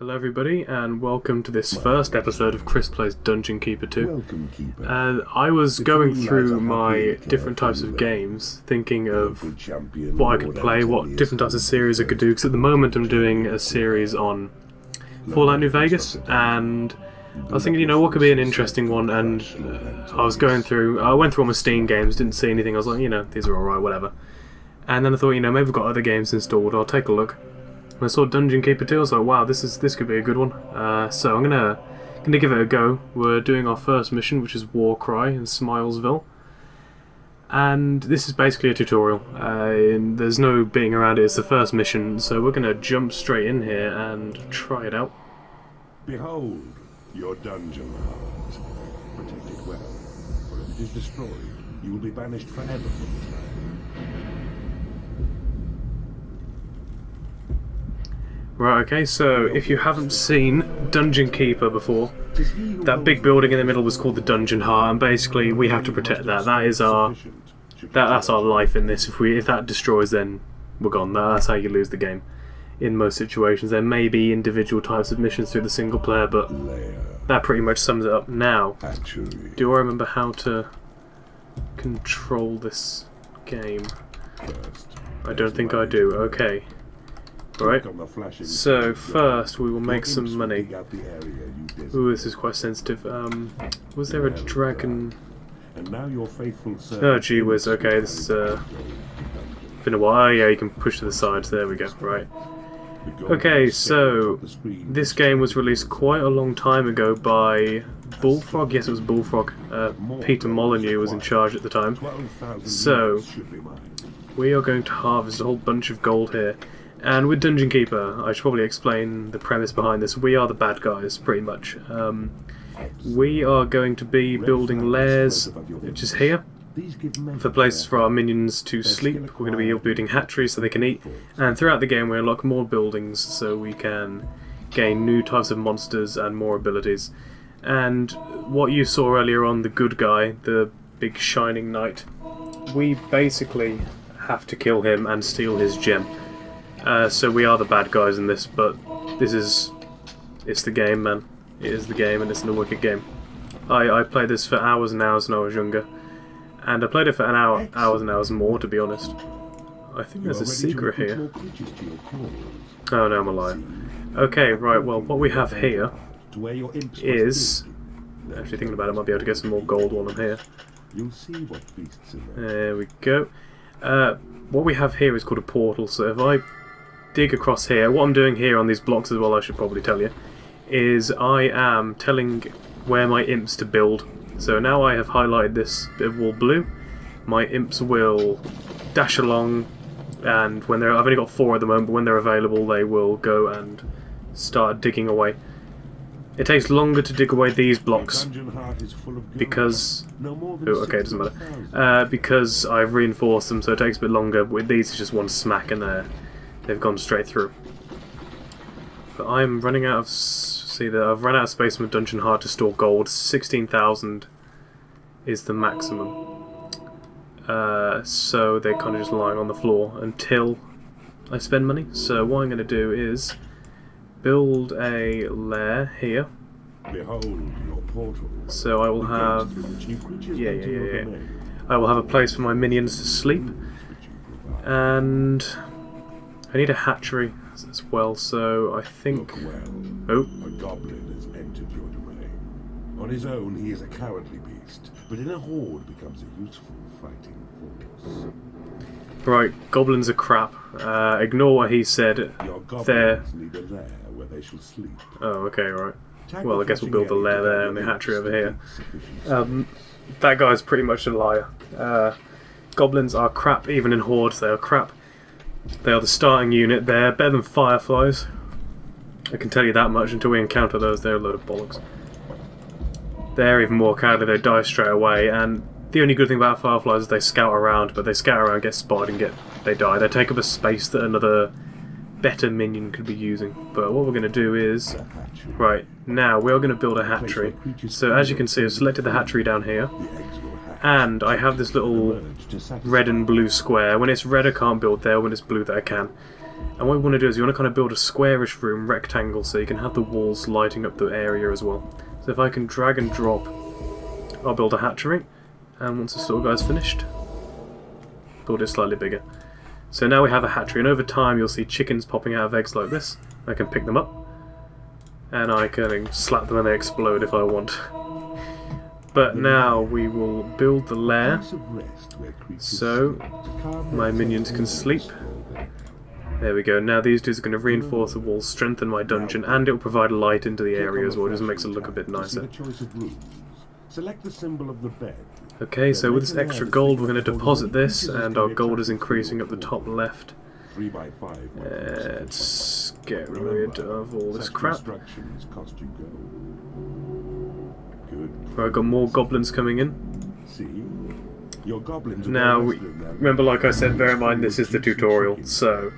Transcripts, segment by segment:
Hello everybody, and welcome to this first episode of Chris Plays Dungeon Keeper 2. Welcome, Keeper. I was going through my happy different to types of you. games, thinking of Local champion what I Lord could play, what Antonius different types of series I could do, because at the moment I'm doing a series on Fallout New Vegas, and I was thinking, you know, what could be an interesting one, and I was going through, I went through all my Steam games, didn't see anything, I was like, you know, these are alright, whatever. And then I thought, you know, maybe I've got other games installed, I'll take a look. When I saw Dungeon Keeper 2, I was like, wow, this could be a good one. So I'm gonna give it a go. We're doing our first mission, which is Warcry in Smilesville. And this is basically a tutorial. There's no beating around it, it's the first mission, so we're gonna jump straight in here and try it out. Behold, your dungeon heart. Protect it well, for if it is destroyed, you will be banished forever from this land. Right, okay, so if you haven't seen Dungeon Keeper before, that big building in the middle was called the Dungeon Heart, and basically we have to protect that. That is that's our life in this. If that destroys, then we're gone. That's how you lose the game. In most situations, there may be individual types of missions through the single player, but that pretty much sums it up. Now, do I remember how to control this game? I don't think I do. Okay. Right, so first we will make some money. Ooh, this is quite sensitive. Was there a dragon? Oh, gee whiz, okay, this is been a while. Oh, yeah, you can push to the sides, there we go, right. Okay, so this game was released quite a long time ago by Bullfrog. Yes, it was Bullfrog. Peter Molyneux was in charge at the time. So, we are going to harvest a whole bunch of gold here. And with Dungeon Keeper, I should probably explain the premise behind this. We are the bad guys, pretty much. We are going to be building lairs, which is here, for places for our minions to sleep. We're going to be building hatcheries so they can eat. And throughout the game we unlock more buildings so we can gain new types of monsters and more abilities. And what you saw earlier on, the good guy, the big shining knight, we basically have to kill him and steal his gem. So we are the bad guys in this, but it's the game, man. It is the game, and it's a wicked game. I played this for hours and hours when I was younger, and I played it for hours and hours more, to be honest. I think there's a secret here. Oh no, I'm a liar. Okay, right, well, what we have here is... Actually thinking about it, I might be able to get some more gold while I'm here. There we go. What we have here is called a portal, so if I dig across here, what I'm doing here on these blocks as well, I should probably tell you, is I am telling where my imps to build. So now I have highlighted this bit of wall blue, my imps will dash along, and when I've only got 4 at the moment, but when they're available they will go and start digging away. It takes longer to dig away these blocks because... Oh, okay, it doesn't matter. Because I've reinforced them, so it takes a bit longer. With these, it's just one smack and they've gone straight through. But I'm running out of... See that I've run out of space in my dungeon heart to store gold. 16,000 is the maximum. So they're kind of just lying on the floor until I spend money. So what I'm going to do is build a lair here. Behold your portal. So I will have... Yeah. I will have a place for my minions to sleep. And I need a hatchery as well, so I think... Oh. A goblin has entered your domain. On his own, he is a cowardly beast, but in a horde becomes a useful fighting force. Right, goblins are crap. Ignore what he said. Your goblins need a lair where they shall sleep. Oh, okay, right. Well, I guess we'll build the lair there and the hatchery over here. That guy's pretty much a liar. Goblins are crap, even in hordes they are crap. They are the starting unit, they're better than fireflies. I can tell you that much. Until we encounter those, they're a load of bollocks. They're even more cowardly, they die straight away, and the only good thing about fireflies is they scout around, but they scout around, get spotted, and they die. They take up a space that another better minion could be using. But what we're going to do is... Right, now we are going to build a hatchery. So as you can see, I've selected the hatchery down here. And I have this little red and blue square. When it's red I can't build there, when it's blue there I can. And what we want to do is you want to kind of build a squarish room, rectangle, so you can have the walls lighting up the area as well. So if I can drag and drop, I'll build a hatchery, and once this little guy's finished, build it slightly bigger. So now we have a hatchery, and over time you'll see chickens popping out of eggs like this. I can pick them up, and I can slap them and they explode if I want. But now we will build the lair, so my minions can sleep. There we go. Now these dudes are going to reinforce the walls, strengthen my dungeon, and it will provide light into the area as well, just makes it look a bit nicer. Select the symbol of the bed. Okay, so with this extra gold we're going to deposit this, and our gold is increasing up the top left. 3 by 5. Let's get rid of all this crap. Cost you Good. Right, I've got more goblins coming in. See? Your goblins Now, remember, like I said, bear in mind this is the tutorial, so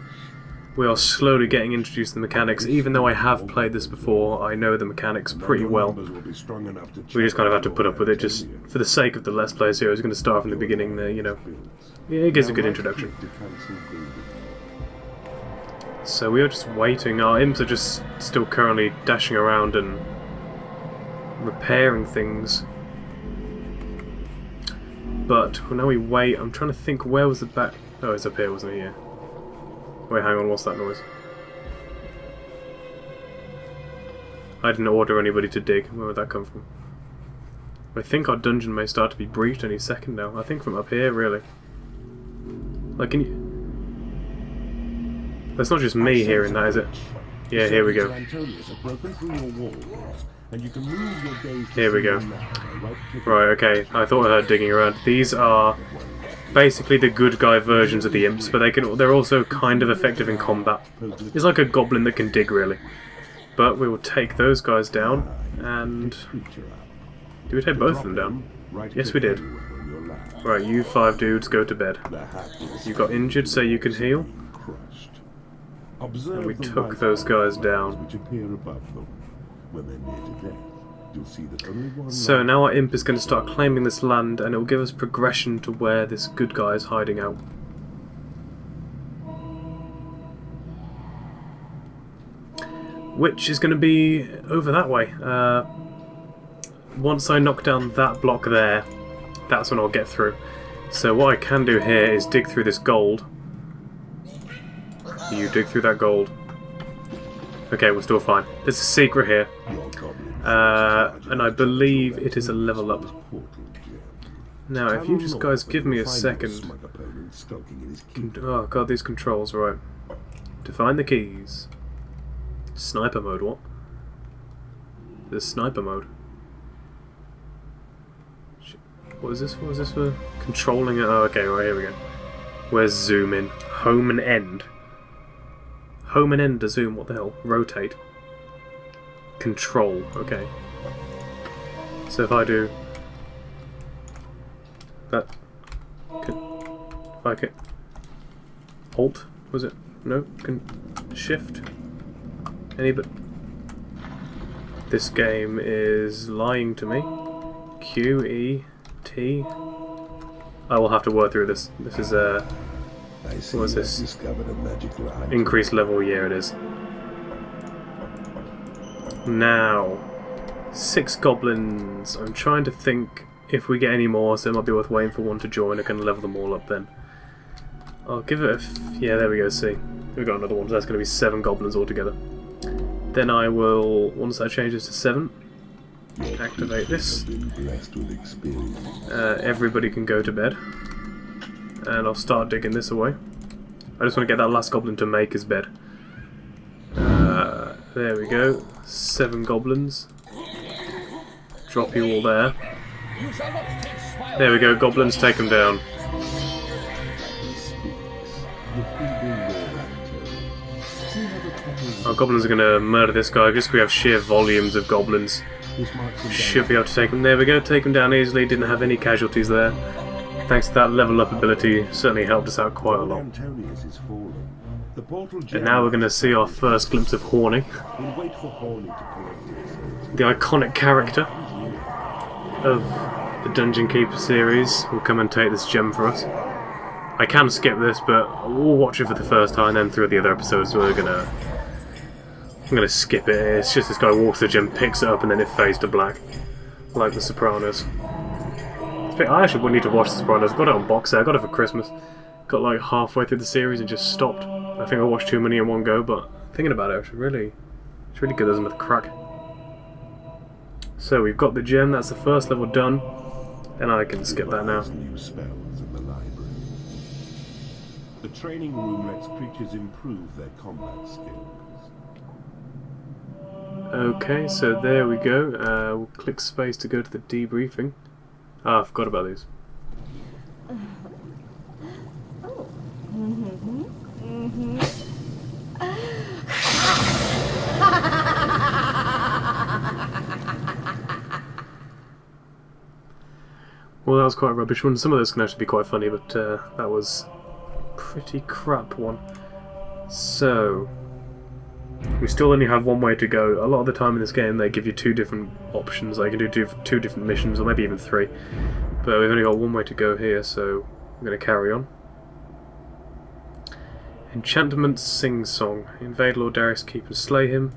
we are slowly getting introduced to the mechanics. Even though I have played this before, I know the mechanics pretty well. We just kind of have to put up with it, just for the sake of the Let's Play series. We're going to start from the beginning there, you know. Yeah, it gives a good introduction. So we are just waiting. Our imps are just still currently dashing around and repairing things. But now we wait. I'm trying to think, where was the back? Oh, it's up here, wasn't it? Yeah. Wait, hang on, what's that noise? I didn't order anybody to dig. Where would that come from? I think our dungeon may start to be breached any second now. I think from up here, really. Like, can you... That's not just me hearing that, is it? Yeah, here we go. Here we go. Right, okay. I thought I heard digging around. These are basically the good guy versions of the imps, but they're also kind of effective in combat. It's like a goblin that can dig, really. But we will take those guys down, and... Did we take both of them down? Yes, we did. Right, you 5 dudes, go to bed. You got injured, so you can heal. And we took those guys down. So now our imp is going to start claiming this land, and it will give us progression to where this good guy is hiding out. Which is going to be over that way. Once I knock down that block there, that's when I'll get through. So what I can do here is dig through this gold. You dig through that gold. Okay, we're still fine. There's a secret here. And I believe it is a level up. Now, if you just guys give me a second... Oh god, these controls, right. Define the keys. Sniper mode, what? There's sniper mode. What is this for? Is this for controlling it? Oh, okay, right, here we go. Where's zoom in? Home and end. Home and end to zoom, what the hell? Rotate. Control, okay. So if I do that, if I can Alt, was it? No, Shift. Any but this game is lying to me. Q, E, T. I will have to work through this. This is what is this? Increased level, yeah it is. Now, 6 goblins. I'm trying to think if we get any more, so it might be worth waiting for one to join. I can level them all up then. I'll give it a... yeah, there we go, see. We've got another one, so that's going to be 7 goblins altogether. Then I will, once I change this to 7, activate this. Everybody can go to bed. And I'll start digging this away. I just want to get that last goblin to make his bed. There we go. 7 goblins. Drop you all there. There we go, goblins, take them down. Our goblins are going to murder this guy just because we have sheer volumes of goblins. We should be able to take them. There we go, take them down easily. Didn't have any casualties there. Thanks to that level up ability, certainly helped us out quite a lot. And now we're going to see our first glimpse of Horny. The iconic character of the Dungeon Keeper series will come and take this gem for us. I can skip this, but we'll watch it for the first time, and then through the other episodes I'm gonna skip it. It's just this guy walks to the gym, picks it up, and then it fades to black, like The Sopranos. I actually would need to watch The Sopranos. I got it on box set. I got it for Christmas. Got like halfway through the series and just stopped. I think I watched too many in one go, but thinking about it, it's really good as with crack. So we've got the gem. That's the first level done, and I can skip that now. New spells in the library. The training room lets creatures improve their combat skills. Okay, so there we go. We'll click space to go to the debriefing. Ah, I forgot about these. Well, that was quite a rubbish one. Some of those can actually be quite funny, but that was a pretty crap one. So, we still only have one way to go. A lot of the time in this game they give you two different options. I can do two different missions, or maybe even three. But we've only got one way to go here, so I'm going to carry on. Enchantment Sing Song. Invade Lord Darius' keep and slay him.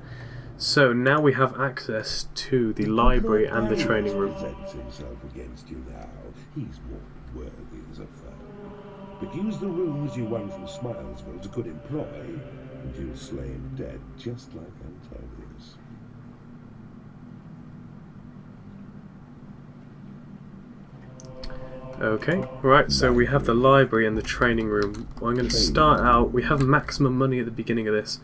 So now we have access to the library and the training room. Presents himself against you now. He's more worthy as a foe. But use the runes you won from Smilesville to good employ, and you'll slay him dead, just like Antonius. Okay, right, so we have the library and the training room. Well, I'm going to start out, we have maximum money at the beginning of this.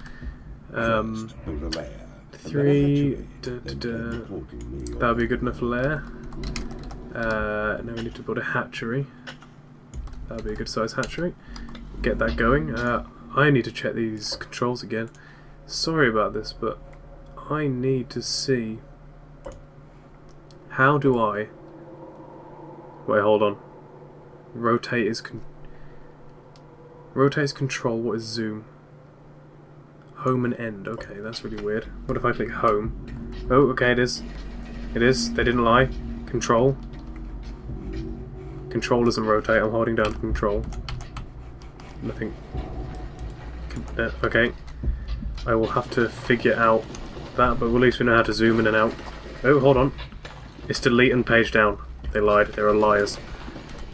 First, build a lair. 3, that'll be a good enough lair. Now we need to build a hatchery. That'll be a good size hatchery. Get that going. I need to check these controls again. Sorry about this, but I need to see. How do I... Wait, hold on. Rotate is control. What is zoom? Home and end. Okay, that's really weird. What if I click home? Oh, okay, it is. It is. They didn't lie. Control. Control doesn't rotate. I'm holding down control. Nothing. Okay. I will have to figure out that, but at least we know how to zoom in and out. Oh, hold on. It's delete and page down. They lied. They were liars.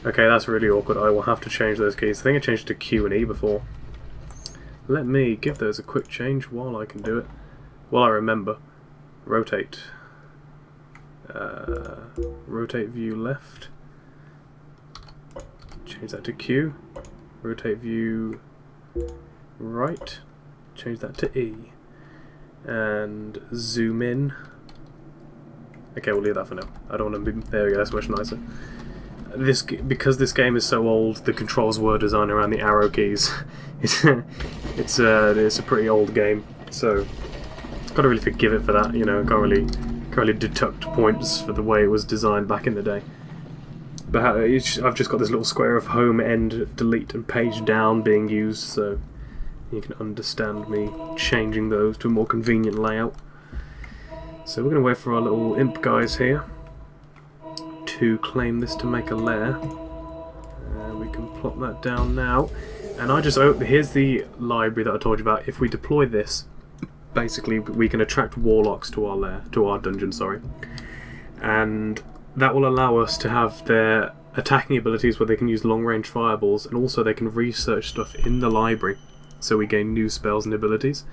Okay, that's really awkward. I will have to change those keys. I think I changed it to Q and E before. Let me give those a quick change while I can do it. While I remember. Rotate. Rotate view left. Change that to Q. Rotate view right. Change that to E. And zoom in. Okay, we'll leave that for now. I don't want to be... There we go, that's much nicer. Because this game is so old, the controls were designed around the arrow keys. It's a pretty old game, so gotta really forgive it for that. You know, can't really deduct points for the way it was designed back in the day. But I've just got this little square of home, end, delete, and page down being used, so you can understand me changing those to a more convenient layout. So we're gonna wait for our little imp guys here to claim this to make a lair. And we can plop that down now. And here's the library that I told you about. If we deploy this, basically we can attract warlocks to our lair, to our dungeon, sorry. And that will allow us to have their attacking abilities where they can use long-range fireballs, and also they can research stuff in the library, so we gain new spells and abilities.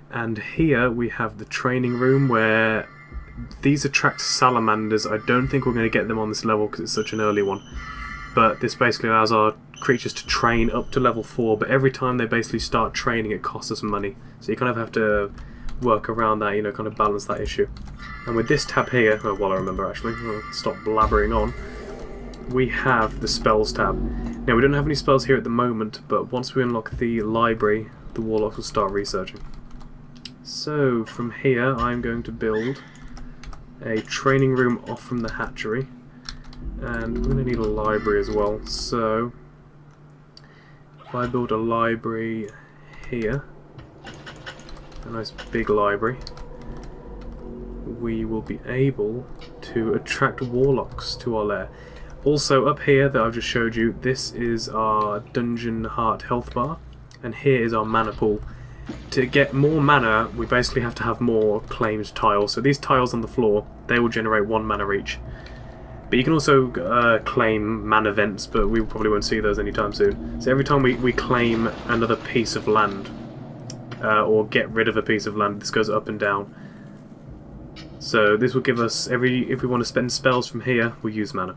And here we have the training room where these attract salamanders. I don't think we're going to get them on this level because it's such an early one. But this basically allows our creatures to train up to level 4, but every time they basically start training it costs us money. So you kind of have to work around that, you know, kind of balance that issue. And with this tab here, while I remember actually, I'll stop blabbering on, we have the spells tab. Now we don't have any spells here at the moment, but once we unlock the library, the warlocks will start researching. So from here I'm going to build a training room off from the hatchery, and we're going to need a library as well. So if I build a library here, a nice big library, we will be able to attract warlocks to our lair. Also up here that I've just showed you, this is our Dungeon Heart health bar, and here is our mana pool. To get more mana, we basically have to have more claimed tiles. So these tiles on the floor, they will generate 1 mana each. But you can also claim mana vents, but we probably won't see those anytime soon. So every time we claim another piece of land, or get rid of a piece of land, this goes up and down. So this will give us, if we want to spend spells from here, we'll use mana.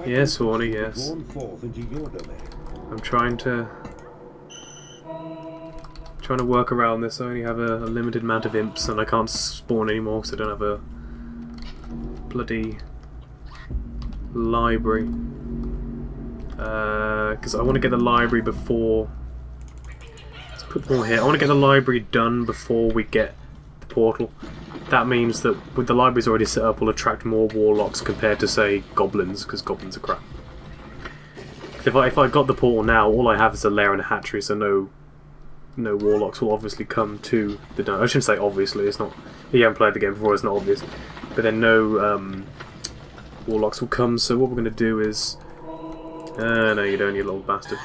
Yes, Horny, yes. I'm trying to work around this. I only have a limited amount of imps, and I can't spawn anymore because I don't have a bloody library. Because I want to get the library before. Let's put them all here. I want to get the library done before we get the portal. That means that with the libraries already set up, we'll attract more warlocks compared to, say, goblins, because goblins are crap. If I got the portal now, all I have is a lair and a hatchery, so no warlocks will obviously come to the dungeon. I shouldn't say obviously, it's not. If you haven't played the game before, it's not obvious. But then no warlocks will come, so what we're going to do is... no, you don't, you little bastard.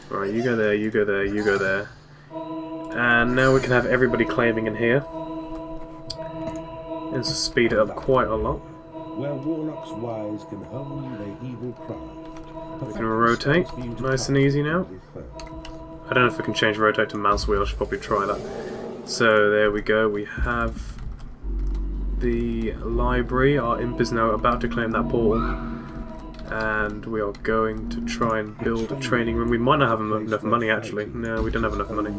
Right, you go there, you go there, you go there. And now we can have everybody claiming in here. This will speed it up quite a lot. Where warlocks wise can hone their evil craft. We can rotate, nice and easy now. I don't know if I can change rotate to mouse wheel, I should probably try that. So there we go, we have the library. Our imp is now about to claim that portal. And we are going to try and build a training room. We might not have enough money actually. No, we don't have enough money.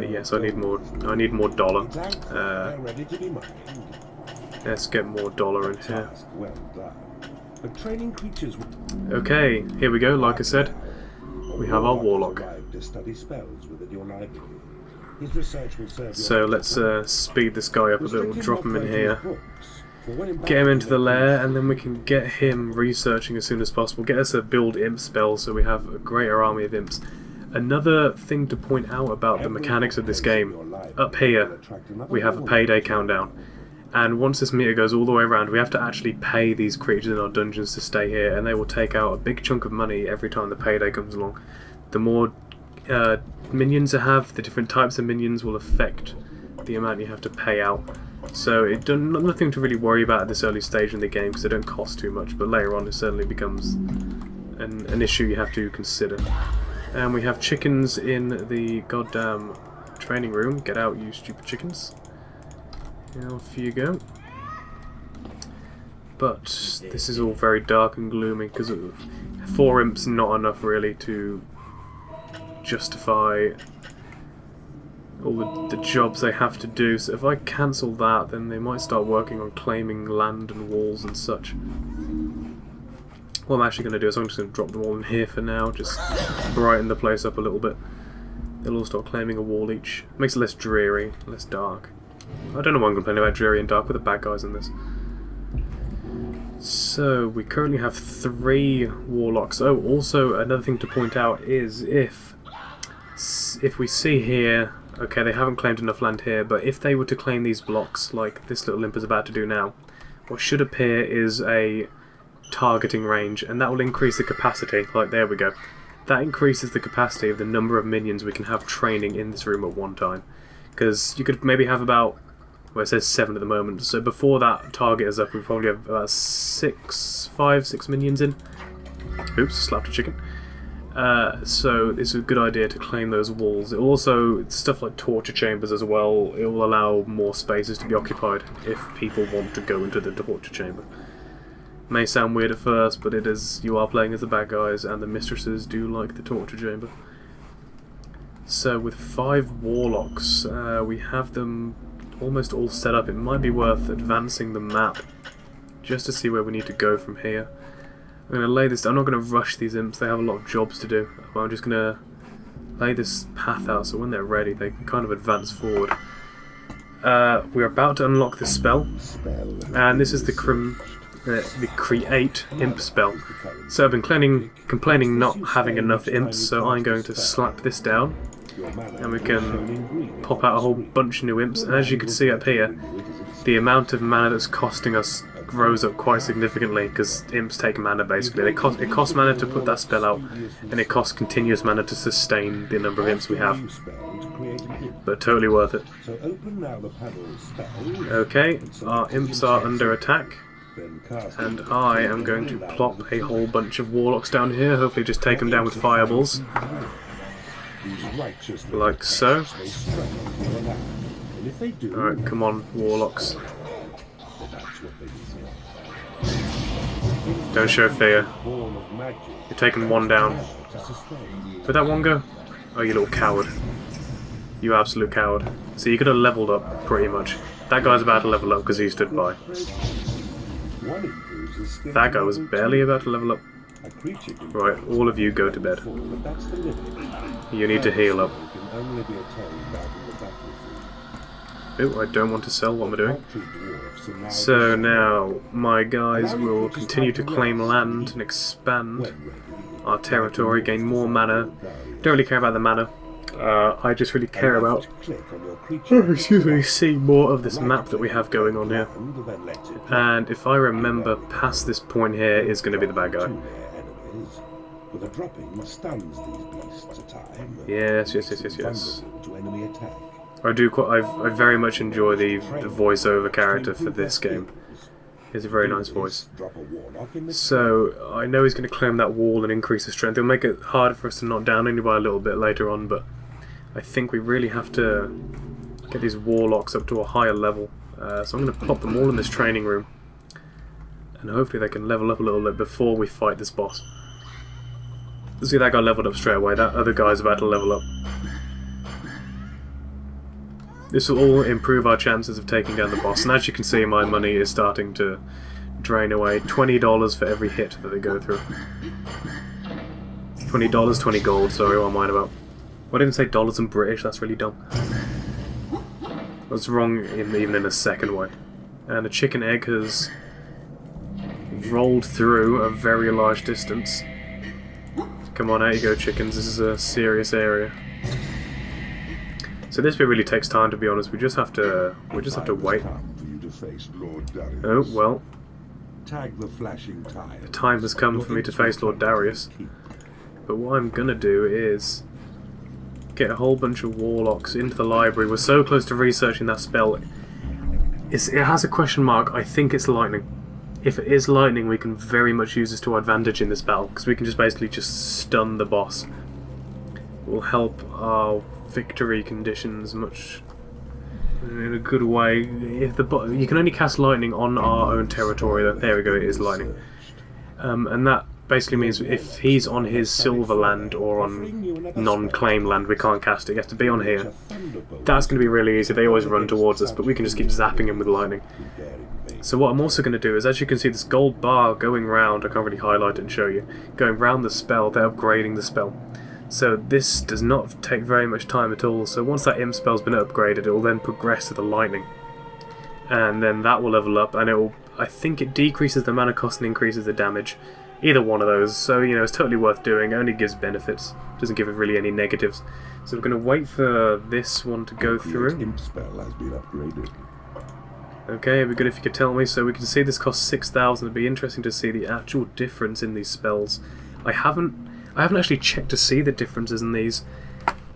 Yes, I need more dollar. Let's get more dollar in here. Okay, here we go, like I said. We have our warlock. So let's speed this guy up a bit, we'll drop him in here. Get him into the lair, and then we can get him researching as soon as possible. Get us a build imp spell so we have a greater army of imps. Another thing to point out about the mechanics of this game, up here we have a payday countdown. And once this meter goes all the way around, we have to actually pay these creatures in our dungeons to stay here, and they will take out a big chunk of money every time the payday comes along. The more minions you have, the different types of minions will affect the amount you have to pay out. So nothing to really worry about at this early stage in the game because they don't cost too much, but later on it certainly becomes an issue you have to consider. And we have chickens in the goddamn training room. Get out, you stupid chickens. Off you go. But this is all very dark and gloomy because 4 imps not enough really to justify all the jobs they have to do. So if I cancel that, then they might start working on claiming land and walls and such. What I'm actually going to do is I'm just going to drop them all in here for now, just brighten the place up a little bit. They'll all start claiming a wall each. Makes it less dreary, less dark. I don't know why I'm complaining about dreary and dark with the bad guys in this. So, we currently have 3 warlocks. Oh, also, another thing to point out is if we see here, okay, they haven't claimed enough land here, but if they were to claim these blocks, like this little imp is about to do now, what should appear is a targeting range, and that will increase the capacity, like there we go. That increases the capacity of the number of minions we can have training in this room at one time. Because you could maybe have about, well, it says 7 at the moment, so before that target is up we probably have about 5, 6 minions in. Oops, slapped a chicken. So it's a good idea to claim those walls. It also, stuff like torture chambers as well, it will allow more spaces to be occupied if people want to go into the torture chamber. May sound weird at first, but it is, you are playing as the bad guys and the mistresses do like the torture chamber. So with 5 warlocks, we have them almost all set up. It might be worth advancing the map just to see where we need to go from here. I'm going to lay this, I'm not going to rush these imps, they have a lot of jobs to do. But I'm just going to lay this path out so when they're ready they can kind of advance forward. We're about to unlock this spell, and this is the Create Imp spell. So I've been complaining not having enough imps, so I'm going to slap this down, and we can pop out a whole bunch of new imps. And as you can see up here, the amount of mana that's costing us grows up quite significantly because imps take mana basically. It costs mana to put that spell out, and it costs continuous mana to sustain the number of imps we have. But totally worth it. Okay, our imps are under attack, and I am going to plop a whole bunch of warlocks down here, hopefully just take them down with fireballs. Like so. Alright, come on, warlocks. Don't show fear. You're taking one down. Where'd that one go? Oh, you little coward. You absolute coward. So you could have leveled up, pretty much. That guy's about to level up because he stood by. That guy was barely about to level up. Right, all of you go to bed. You need to heal up. Oh, I don't want to sell. What am I doing? So now, my guys will continue to claim land and expand our territory, gain more mana. Don't really care about the mana. I just really care about, see more of this map that we have going on here. And if I remember, past this point here is going to be the bad guy. Yes. I very much enjoy the voiceover character for this game. He has a very nice voice. So, I know he's going to claim that wall and increase the strength. It'll make it harder for us to knock down anybody a little bit later on, but I think we really have to get these warlocks up to a higher level. So I'm going to plop them all in this training room, and hopefully they can level up a little bit before we fight this boss. See, that guy leveled up straight away. That other guy's about to level up. This will all improve our chances of taking down the boss, and as you can see, my money is starting to drain away. $20 for every hit that they go through. $20, 20 gold, sorry, what am I about? Well, I didn't say dollars in British, that's really dumb. I was wrong even in a second way. And the chicken egg has rolled through a very large distance. Come on, out you go, chickens, this is a serious area. So this bit really takes time, to be honest. We just have to wait. Oh well. The time has come for me to face Lord Darius. But what I'm gonna do is get a whole bunch of warlocks into the library. We're so close to researching that spell. It has a question mark. I think it's lightning. If it is lightning, we can very much use this to our advantage in this battle, because we can basically just stun the boss. It will help our victory conditions much in a good way. If you can only cast lightning on our own territory. There we go, it is lightning. And that basically means if he's on his silver land or on non-claim land, we can't cast it. It has to be on here. That's going to be really easy. They always run towards us, but we can just keep zapping him with lightning. So what I'm also going to do is, as you can see, this gold bar going round, I can't really highlight it and show you, going round the spell, they're upgrading the spell. So this does not take very much time at all. So once that imp spell's been upgraded, it will then progress to the lightning. And then that will level up, and it will, I think it decreases the mana cost and increases the damage. Either one of those, so you know, it's totally worth doing. It only gives benefits, doesn't give it really any negatives. So we're going to wait for this one to go through. Imp spell has been upgraded. Okay, it'd be good if you could tell me. So we can see this costs 6,000. It'd be interesting to see the actual difference in these spells. I haven't actually checked to see the differences in these.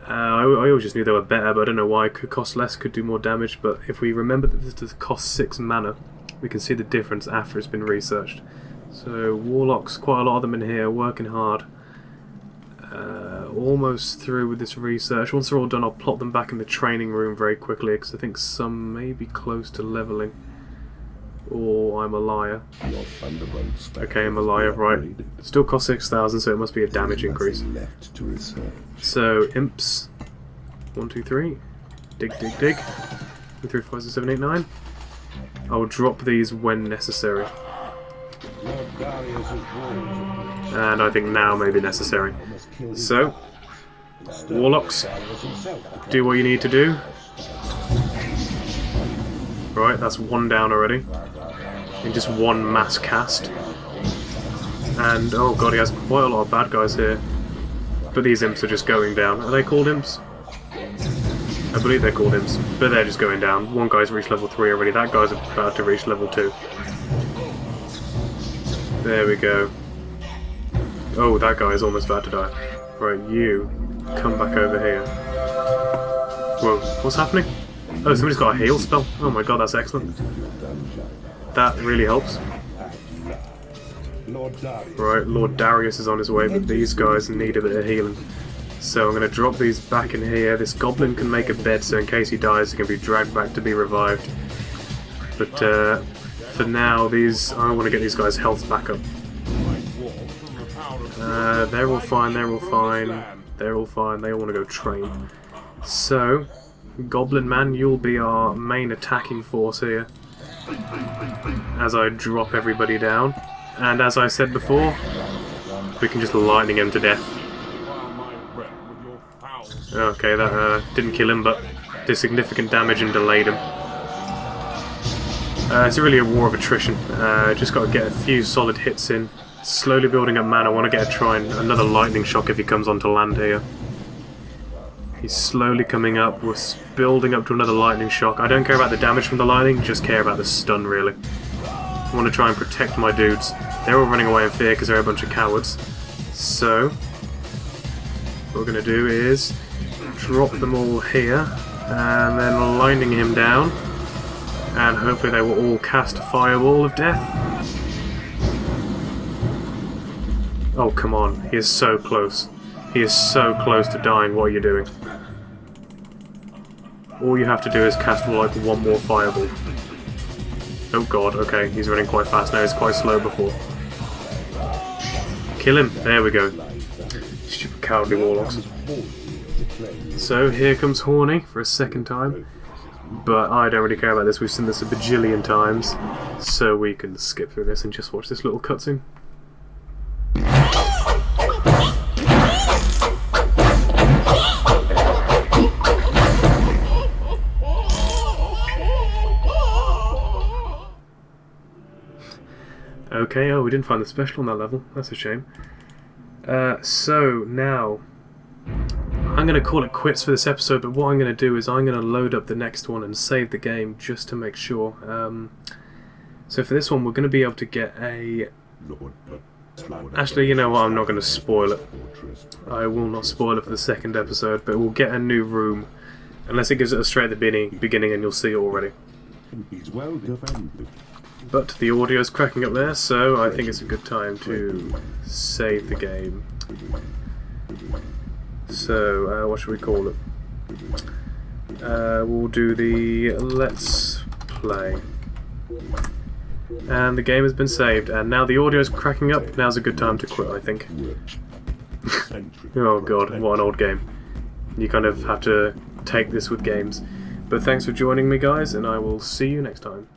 I always just knew they were better, but I don't know why. It could cost less, could do more damage, but if we remember that this does cost 6 mana, we can see the difference after it's been researched. So warlocks, quite a lot of them in here, working hard. Almost through with this research. Once they're all done, I'll plot them back in the training room very quickly, because I think some may be close to leveling. Or I'm a liar. Okay, I'm a liar, right. Still costs 6,000, so it must be a damage increase. So, imps. 1, 2, 3. Dig, dig, dig. 2, 3, 4, 6, 7, 8, 9. I will drop these when necessary. And I think now may be necessary. So, warlocks, do what you need to do. Right, that's one down already. In just one mass cast. And, oh god, he has quite a lot of bad guys here. But these imps are just going down. Are they called imps? I believe they're called imps, but they're just going down. One guy's reached level 3 already, that guy's about to reach level 2. There we go. Oh, that guy is almost about to die. Right, you come back over here. Whoa, what's happening? Oh, somebody's got a heal spell. Oh my god, that's excellent. That really helps. Right, Lord Darius is on his way, but these guys need a bit of healing. So I'm going to drop these back in here. This goblin can make a bed, so in case he dies, he can be dragged back to be revived. But for now, I want to get these guys' health back up. They're all fine, they're all fine. They're all fine, they all want to go train. So, Goblin Man, you'll be our main attacking force here. As I drop everybody down. And as I said before, we can just lightning him to death. Okay, that didn't kill him, but did significant damage and delayed him. It's really a war of attrition. Just got to get a few solid hits in. Slowly building up mana. I want to get a try and another lightning shock if he comes onto land here. He's slowly coming up. We're building up to another lightning shock. I don't care about the damage from the lightning, just care about the stun really. I want to try and protect my dudes. They're all running away in fear because they're a bunch of cowards. So, what we're going to do is drop them all here and then lightning him down. And hopefully they will all cast a fireball of death. Oh, come on. He is so close. He is so close to dying. What are you doing? All you have to do is cast like one more fireball. Oh god, okay. He's running quite fast now. He's quite slow before. Kill him. There we go. Stupid cowardly warlocks. So, here comes Horny for a second time. But I don't really care about this. We've seen this a bajillion times. So we can skip through this and just watch this little cutscene. Okay, oh, we didn't find the special on that level. That's a shame. So, now, I'm going to call it quits for this episode, but what I'm going to do is I'm going to load up the next one and save the game just to make sure. So for this one, we're going to be able to get a... Actually, you know what, I'm not going to spoil it. I will not spoil it for the second episode, but we'll get a new room. Unless it gives it a straight at the beginning and you'll see it already. But the audio's cracking up there, so I think it's a good time to save the game. So, what should we call it? We'll do the Let's Play. And the game has been saved, and now the audio's cracking up. Now's a good time to quit, I think. Oh god, what an old game. You kind of have to take this with games. But thanks for joining me, guys, and I will see you next time.